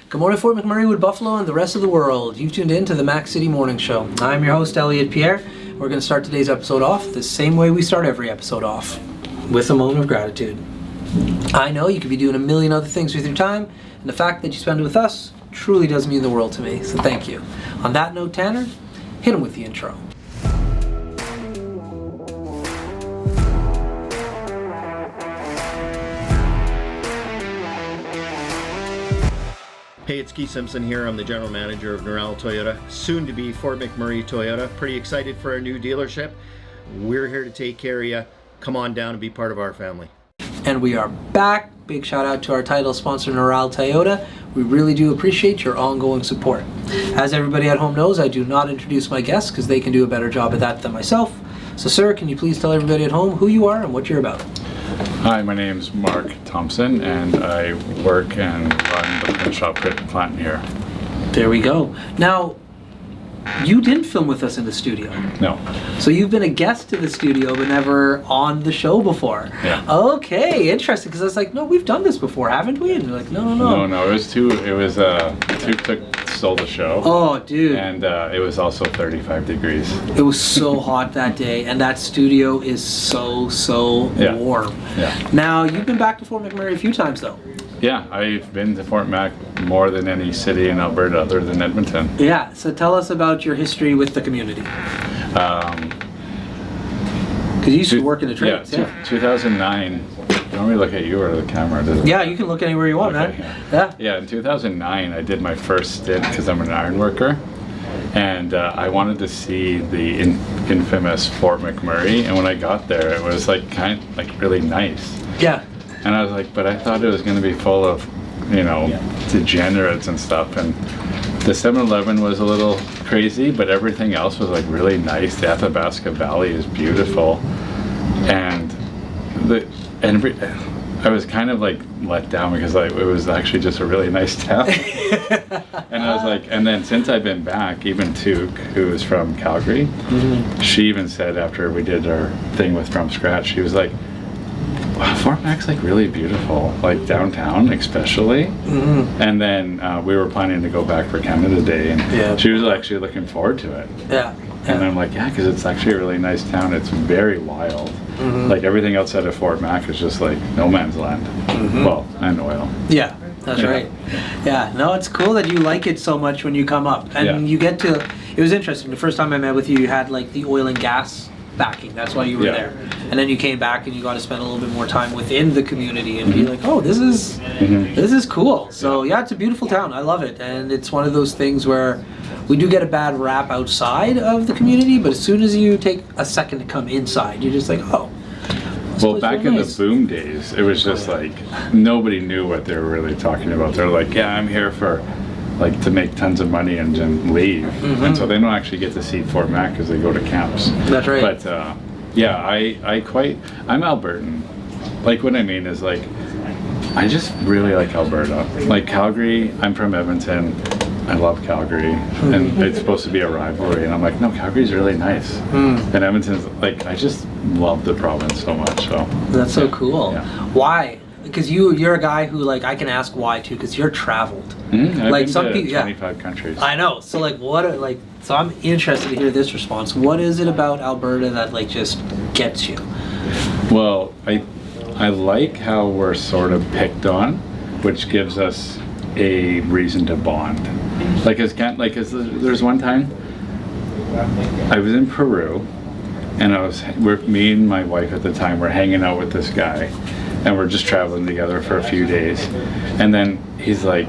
Good morning, Fort McMurray, Wood Buffalo, and the rest of the world. You've tuned in to the Mac City Morning Show. I'm your host, Elliot Pierre. We're going to start today's episode off the same way we start every episode off, with a moment of gratitude. I know you could be doing a million other things with your time, and the fact that you spend it with us truly does mean the world to me, so thank you. On that note, Tanner, hit him with the intro. Hey, it's Keith Simpson here. I'm the general manager of Norel Toyota, soon to be Fort McMurray Toyota. Pretty excited for our new dealership. We're here to take care of you. Come on down and be part of our family. And we are back. Big shout out to our title sponsor, Norel Toyota. We really do appreciate your ongoing support. As everybody at home knows, I do not introduce my guests because they can do a better job at that than myself. So sir, can you please tell everybody at home who you are and what you're about? Hi, my name's Mark Thompson, and I work and run the print shop Print and Platen here. There we go. Now, you didn't film with us in the studio. No. So you've been a guest to the studio, but never on the show before. Yeah. Okay, interesting. Because I was like, no, we've done this before, haven't we? And you're like, no. No, it was Tuke stole the show. Oh, dude. And it was also 35 degrees. It was so hot that day, and that studio is so warm. Yeah. Now, you've been back to Fort McMurray a few times, though. Yeah, I've been to Fort Mac more than any city in Alberta other than Edmonton. Yeah, so tell us about your history with the community. Because you used to work in the trades. Yeah, 2009. You want me to look at you or the camera? Yeah, you can look anywhere you want, okay, man. Yeah, in 2009, I did my first stint because I'm an iron worker. And I wanted to see the infamous Fort McMurray. And when I got there, it was like really nice. Yeah. And I was like, but I thought it was going to be full of, degenerates and stuff. And the 7-Eleven was a little crazy, but everything else was like really nice. The Athabasca Valley is beautiful. And I was kind of like let down because it was actually just a really nice town. And I was like, and then since I've been back, even Tuke, who is from Calgary, she even said after we did our thing with From Scratch, she was like, wow, Fort Mac's like really beautiful, like downtown especially. And then we were planning to go back for Canada Day, and she was actually looking forward to it. Yeah. And I'm like, yeah, because it's actually a really nice town. It's very wild. Like everything outside of Fort Mac is just like no man's land. Well, and oil. Yeah, that's right. Yeah, no, it's cool that you like it so much when you come up. And you get to, it was interesting. The first time I met with you, you had like the oil and gas backing. That's why you were there. And then you came back and you got to spend a little bit more time within the community and be like, oh, this is cool. So yeah, it's a beautiful town. I love it. And it's one of those things where we do get a bad rap outside of the community, but as soon as you take a second to come inside, you're just like, oh. Well, back in the boom days, it was just like nobody knew what they were really talking about. They're like, yeah, I'm here for like to make tons of money and then leave. And so they don't actually get to see Fort Mac because they go to camps. That's right. But yeah, I'm Albertan. Like what I mean is like, I just really like Alberta. Like Calgary, I'm from Edmonton. I love Calgary, and it's supposed to be a rivalry, and I'm like, no, Calgary's really nice. And Edmonton's like, I just love the province so much. So that's so cool. Yeah. Why? Because you're a guy who like I can ask why too, because you're traveled. I've like been some to people, 25 countries. I know. So like, so I'm interested to hear this response. What is it about Alberta that like just gets you? Well, I like how we're sort of picked on, which gives us a reason to bond. There's one time I was in Peru, and me and my wife at the time were hanging out with this guy, and we're just traveling together for a few days, and then he's like,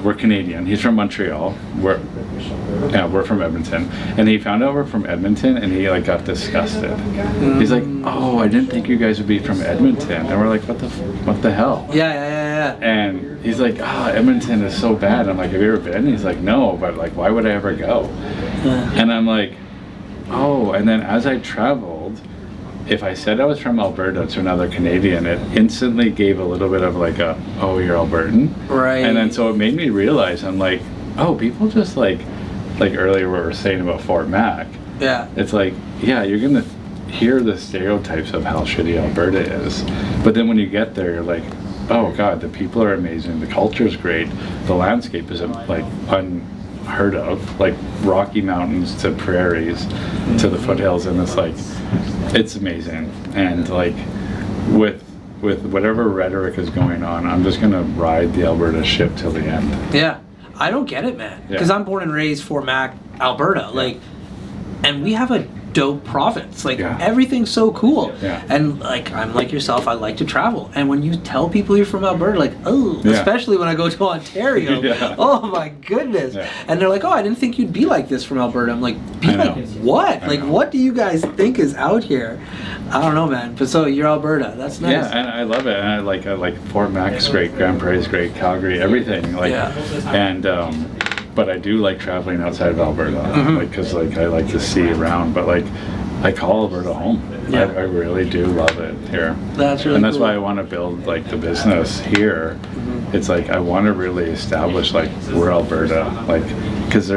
we're Canadian. He's from Montreal. We're from Edmonton, and he found out we're from Edmonton, and he like got disgusted. He's like, "Oh, I didn't think you guys would be from Edmonton," and we're like, "What the hell?" Yeah. And he's like, Edmonton is so bad. I'm like, "Have you ever been?" And he's like, "No, but like, why would I ever go?" And I'm like, "Oh," and then as I traveled, if I said I was from Alberta to another Canadian, it instantly gave a little bit of like oh, you're Albertan. Right. And then so it made me realize, I'm like, oh, people just like earlier what we were saying about Fort Mac. Yeah. It's like, yeah, you're going to hear the stereotypes of how shitty Alberta is. But then when you get there, you're like, oh god, the people are amazing, the culture is great, the landscape is like unheard of, like Rocky Mountains to prairies to the foothills, and it's amazing. And like with whatever rhetoric is going on, I'm just gonna ride the Alberta ship till the end. Yeah, I don't get it, man, because I'm born and raised Fort Mac, Alberta, like, and we have a dope province, like everything's so cool, and like I'm like yourself, I like to travel, and when you tell people you're from Alberta, like, oh, especially when I go to Ontario, oh my goodness, and they're like, oh, I didn't think you'd be like this from Alberta. I'm like, what? Like, what do you guys think is out here? I don't know, man. But so you're Alberta, that's nice. Yeah, and I love it, and I like Fort Mac's great, Grand Prairie's great, Calgary, everything, like, and but I do like traveling outside of Alberta, like, because like I like to see around, but like I call Alberta home. I really do love it here. That's really, and that's why I want to build like the business here. It's like I want to really establish like we're Alberta, like, because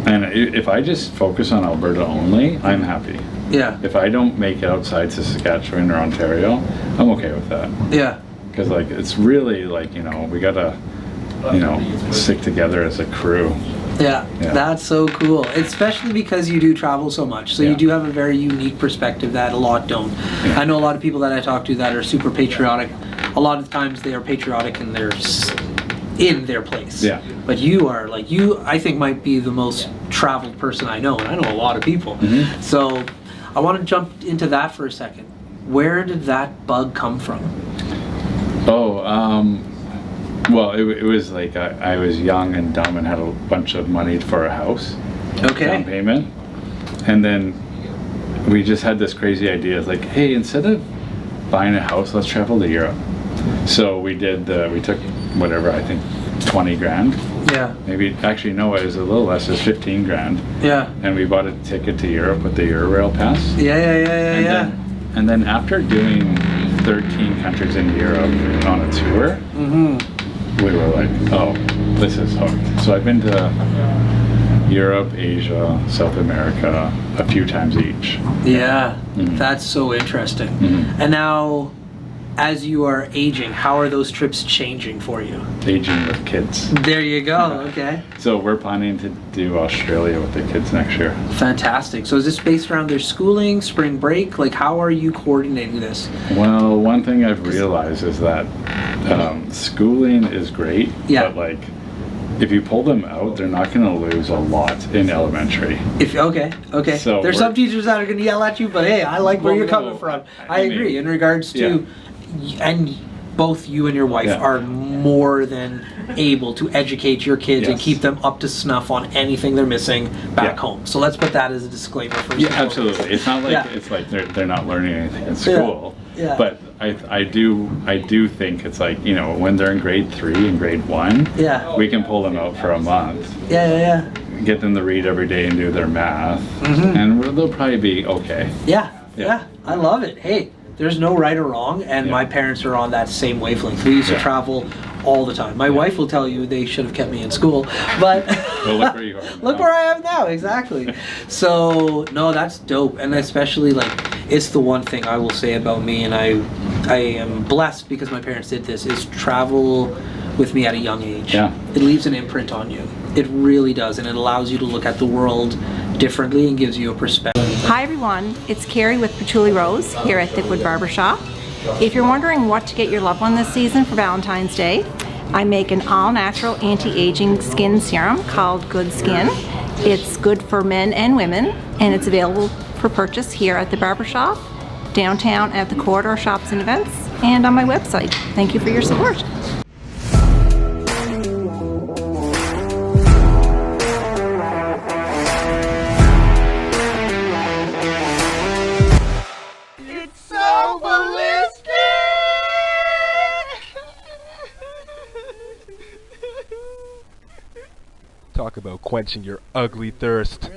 if I just focus on Alberta only, I'm happy. Yeah. If I don't make it outside to Saskatchewan or Ontario, I'm okay with that. Yeah. Because like it's really like, we gotta, stick together as a crew. Yeah, that's so cool. Especially because you do travel so much. So you do have a very unique perspective that a lot don't. I know a lot of people that I talk to that are super patriotic. A lot of times they are patriotic and they're in their place. Yeah. But you are like, I think might be the most traveled person I know, and I know a lot of people. So I want to jump into that for a second. Where did that bug come from? Well, it was like I was young and dumb and had a bunch of money for a house. Down payment. And then we just had this crazy idea. It's like, hey, instead of buying a house, let's travel to Europe. So we took whatever, I think 20 grand. Yeah. Maybe, actually no, it was a little less, it was 15 grand. Yeah. And we bought a ticket to Europe with the Eurail pass. And then after doing 13 countries in Europe on a tour, we were like, oh, this is hooked. So I've been to Europe, Asia, South America a few times each. Yeah, that's so interesting. And now, as you are aging, how are those trips changing for you? Aging with kids. There you go, okay. So we're planning to do Australia with the kids next year. Fantastic. So is this based around their schooling, spring break? Like, how are you coordinating this? Well, one thing I've realized is that schooling is great, but like, if you pull them out, they're not going to lose a lot in elementary. Okay. So there's some teachers that are going to yell at you, but hey, I like where you're coming from. I agree in regards to, and both you and your wife are more than able to educate your kids and keep them up to snuff on anything they're missing back home. So let's put that as a disclaimer first. Yeah, absolutely. It's not like it's like they're not learning anything in school. Yeah. But I do think it's like, when they're in grade 3 and grade 1, we can pull them out for a month. Get them to read every day and do their math, and they'll probably be okay. Yeah. I love it. Hey, there's no right or wrong, and my parents are on that same wavelength. We used to travel all the time. My wife will tell you they should have kept me in school, but well, look where you are now. Look where I am now, exactly. So no, that's dope, and especially like it's the one thing I will say about me, and I am blessed because my parents did this, is travel with me at a young age. Yeah. It leaves an imprint on you. It really does, and it allows you to look at the world differently and gives you a perspective. Hi everyone, it's Carrie with Patchouli Rose here at Thickwood Barbershop. If you're wondering what to get your loved one this season for Valentine's Day, I make an all-natural anti-aging skin serum called Good Skin. It's good for men and women, and it's available for purchase here at the barbershop, downtown at the Corridor Shops and Events, and on my website. Thank you for your support. Talk about quenching your ugly thirst.